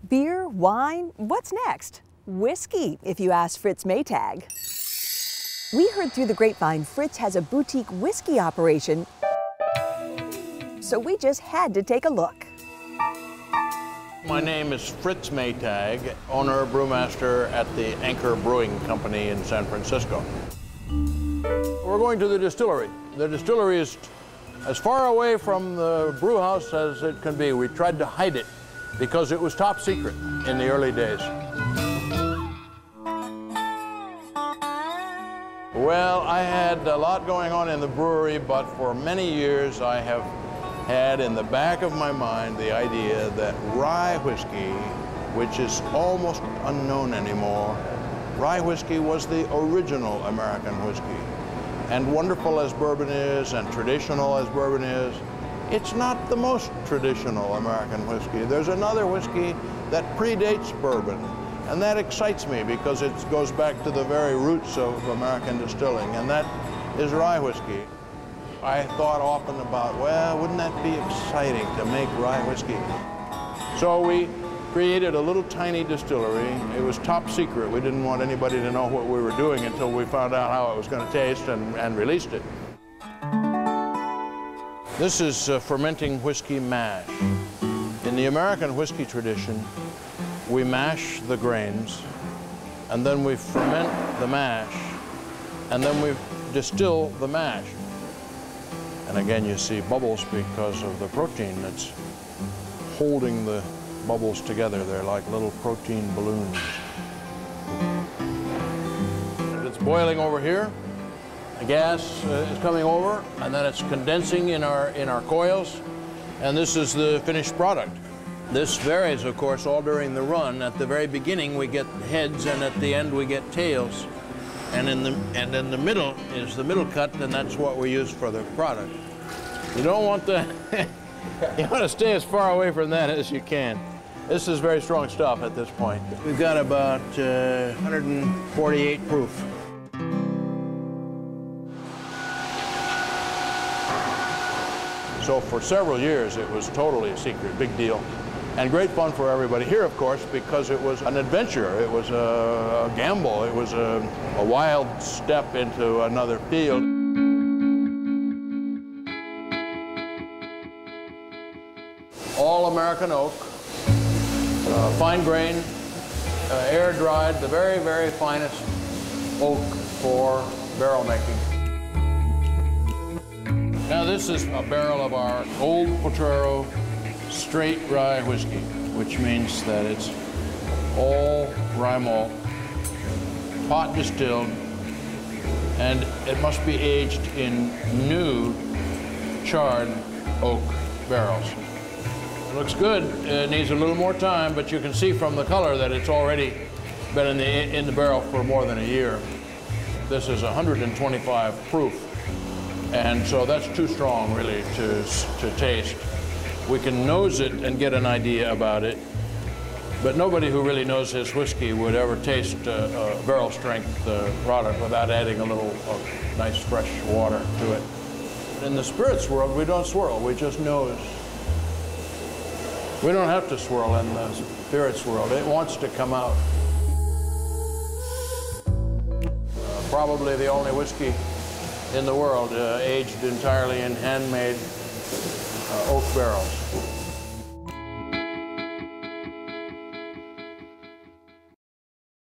Beer, wine, what's next? Whiskey, if you ask Fritz Maytag. We heard through the grapevine Fritz has a boutique whiskey operation, so we just had to take a look. My name is Fritz Maytag, owner, brewmaster at the Anchor Brewing Company in San Francisco. We're going to the distillery. The distillery is as far away from the brew house as it can be. We tried to hide it because it was top secret in the early days. Well, I had a lot going on in the brewery, but for many years I have had in the back of my mind the idea that rye whiskey, which is almost unknown anymore, rye whiskey was the original American whiskey. And wonderful as bourbon is, and traditional as bourbon is, it's not the most traditional American whiskey. There's another whiskey that predates bourbon, and that excites me because it goes back to the very roots of American distilling, and that is rye whiskey. I thought often about, well, wouldn't that be exciting to make rye whiskey? So we created a little tiny distillery. It was top secret. We didn't want anybody to know what we were doing until we found out how it was going to taste and released it. This is fermenting whiskey mash. In the American whiskey tradition, we mash the grains, and then we ferment the mash, and then we distill the mash. And again, you see bubbles because of the protein that's holding the bubbles together. They're like little protein balloons. It's boiling over here. The gas is coming over, and then it's condensing in our coils, and this is the finished product. This varies, of course, all during the run. At the very beginning, we get heads, and at the end, we get tails. And in the middle is the middle cut, and that's what we use for the product. You don't want to, you want to stay as far away from that as you can. This is very strong stuff at this point. We've got about 148 proof. So for several years, it was totally a secret, big deal. And great fun for everybody here, of course, because it was an adventure. It was a gamble. It was a wild step into another field. All American oak, fine grain, air dried, the very, very finest oak for barrel making. Now this is a barrel of our Old Potrero straight rye whiskey, which means that it's all rye malt, pot distilled, and it must be aged in new charred oak barrels. It looks good. It needs a little more time, but you can see from the color that it's already been in the barrel for more than a year. This is 125 proof, and so that's too strong, really, to taste. We can nose it and get an idea about it, but nobody who really knows his whiskey would ever taste a barrel strength product without adding a little nice fresh water to it. In the spirits world, we don't swirl, we just nose. We don't have to swirl in the spirits world. It wants to come out. Probably the only whiskey in the world aged entirely in handmade oak barrels.